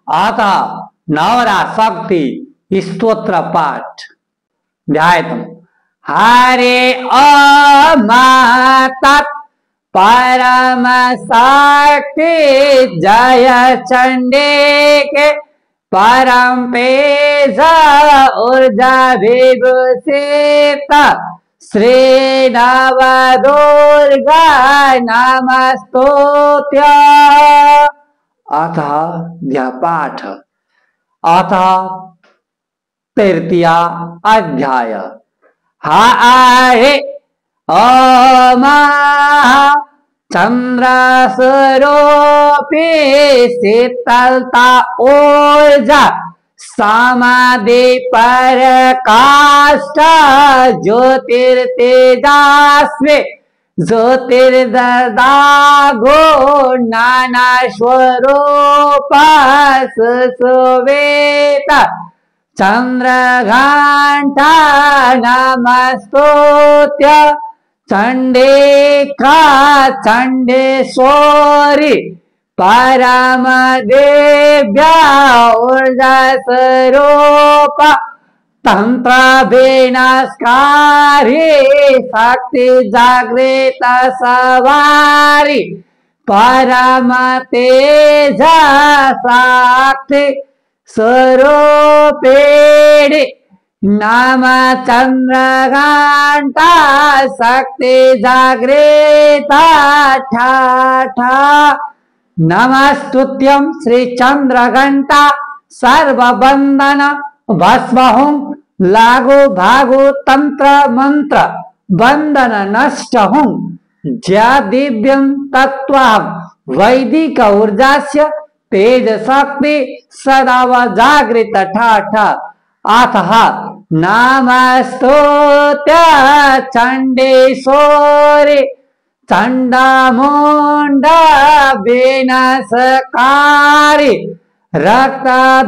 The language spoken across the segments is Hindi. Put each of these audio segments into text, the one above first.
अतः नवरा शक्ति स्तोत्र पाठ ध्यायतु। हरे तत् परम शक्ति जय चंडिके परम पेज ऊर्जा विभूषित श्री नव दुर्गा नमस्तुते। अतः पाठ अतः तृतीय अध्याय। हरे चंद्र स्वरूपी शीतलता ऊर्जा समाधि प्रकाश ज्योतिर्तेजस्वी ज्योतिर्दागो नाना स्वरूप सुश्वेत चंद्रघंटा नमस्तुते। चंडिका चंडेश्वरी परम देव्या ऊर्जा स्वरूप तंत्र विनाशकारी शक्ति जागृत सवारी परम तेज शक्ति स्वरूपिणी नाम चंद्रघंटा शक्ति जागृत ठाठा। नमस्तुत्यं श्री चंद्रघंटा सर्वबंधन भस्महुं लागु भागु तंत्र मंत्र बंधन नष्ट हुं ज्या दिव्यं तत्त्वं वैदिक ऊर्जास्य तेज शक्ति सदा जागृत ठाठा। अतः नमस्तुते चंडेश्वरी चंडामुंडा विनाशकारी रक्तध्वजारायण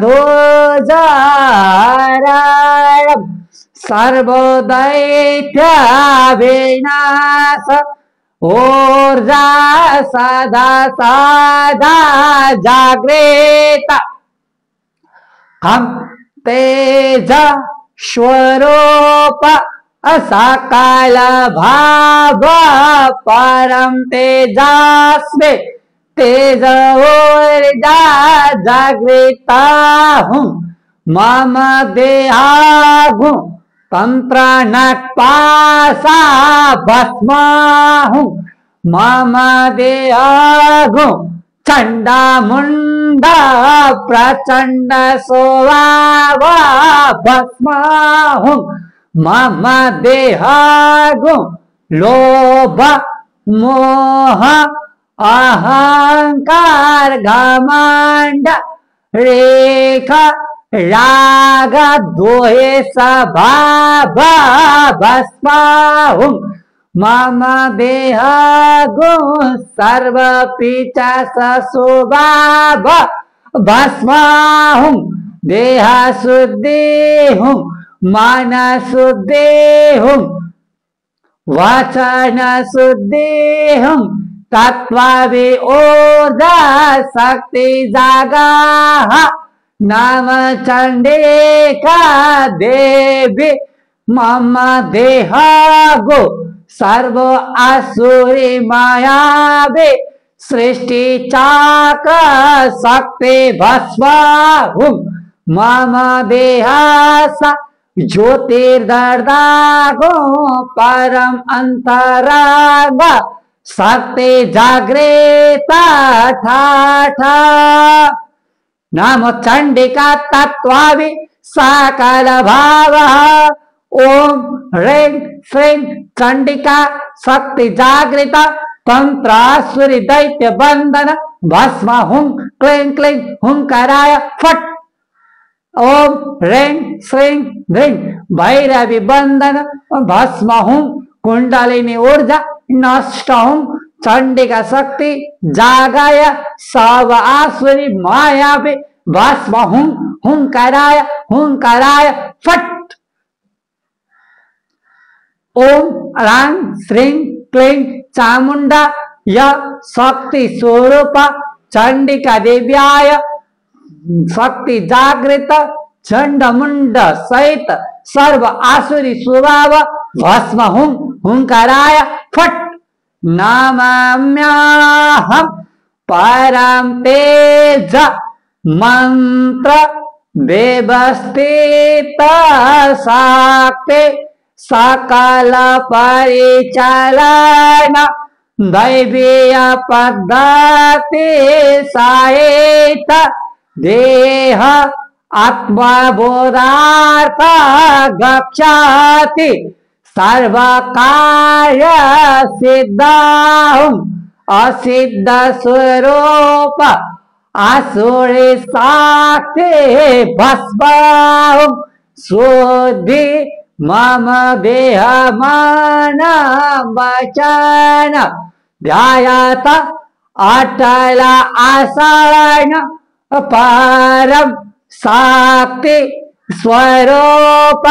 सर्वदैत्य विनाश ऊर्जा सदा सदा जागृत हम तेज स्वरूप असकाल भाव परम तेजस्वी तेज ऊर्जा जागृत हूँ मम देहागु तंत्र नक्पासा भस्म हूँ मम देहागु चंडा मुंडा प्रचंड स्वभाव भस्म हूँ मम देहागु लोभ मोह अहंकार घमंड रेखा राग द्वेष भाव भस्म हूँ मम देहागु सर्व पिशाच स्वभाव भस्म हूँ देह शुद्धि हूँ मन शुद्धि हूँ वचन शुद्धि हूँ तत्व ऊर्जा शक्ति जागा नाम चंडिका देवी मम देहागो सर्व असुरी मायावी सृष्टि चाक शक्ति भस्म हूँ मम देहास ज्योतिर्दागो परम अंतरांग शक्ति जागृत ठाठा। नाम चंडिका तत्वावि सकल भाव ओम ह्रीं श्रीं चंडिका शक्ति जागृत तंत्रासुरी दैत्य बंधन भस्म हुं क्लीं क्लीं हुंकाराय फट ओम ह्रीं श्रीं ह्रीं भैरवी बंधन भस्म हुं कुंडलिनी ऊर्जा नष्ट हुं चंडिका शक्ति जागाय सब आसुरी मायावी भस्म हुं हुंकाराय फट ओम ह्रां श्रीं क्लीं चामुंडा य शक्ति स्वरूप चंडिका देव्याय शक्ति जागृत चंड मुंड सहित सर्व आसुरी स्वभाव भस्म हुंकाराय फट नमाम्यहं परं तेज मंत्र व्यवस्थित शक्ति सकल परिचालन दैवीय पद्धति सहित देह आत्मबोधार्थ गच्छति सर्वकार्य सिद्धं असिद्ध स्वरूप आसुरी शक्ति भस्मं शुद्धि मम देह मन वचन ध्यायत अटल आसन परम शक्ति स्वरूप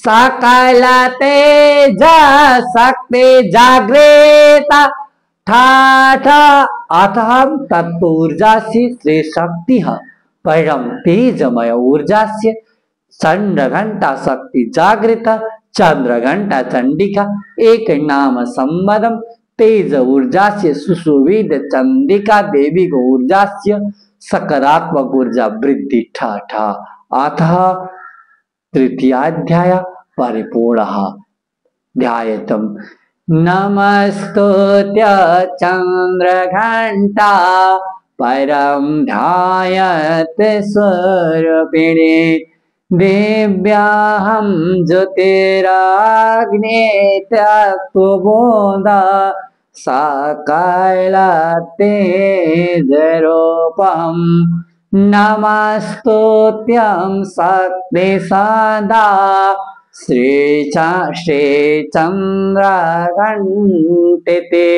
सकल तेज शक्ति जागृत ठाठ अथम तत्ऊर्जास्य श्री शक्ति परम तेजमय ऊर्जास्य चंद्र घंटा शक्ति जागृत चंद्र घंटा चंडिका एक नाम संबदम तेज ऊर्जास्य सुशोभित चंडिका देवी को ऊर्जास्य सकारात्मक ऊर्जा वृद्धि ठाठा अतः तृतीयाध्याय परिपूर्णः ध्यायतम् नमस्तुत्य चंद्रघंटा परं ध्यायत स्वरूपिणे दिव्याहं ज्योतिराग्ने तत्त्वबोध सकल तेजरूपं नमस्तुत्यं शक्ति सदा श्रीचन्द्रघण्टिते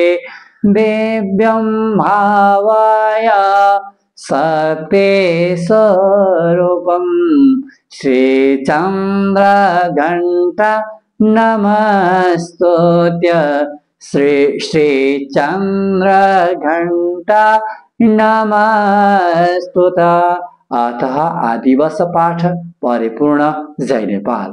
दिव्यं भावय शक्ति स्वरूपं श्रीचन्द्रघण्टा नमस्तुत्य श्रीचन्द्रघण्टा नमस्तुत अतः आदिवस पाठ परिपूर्ण। जय नेपाल।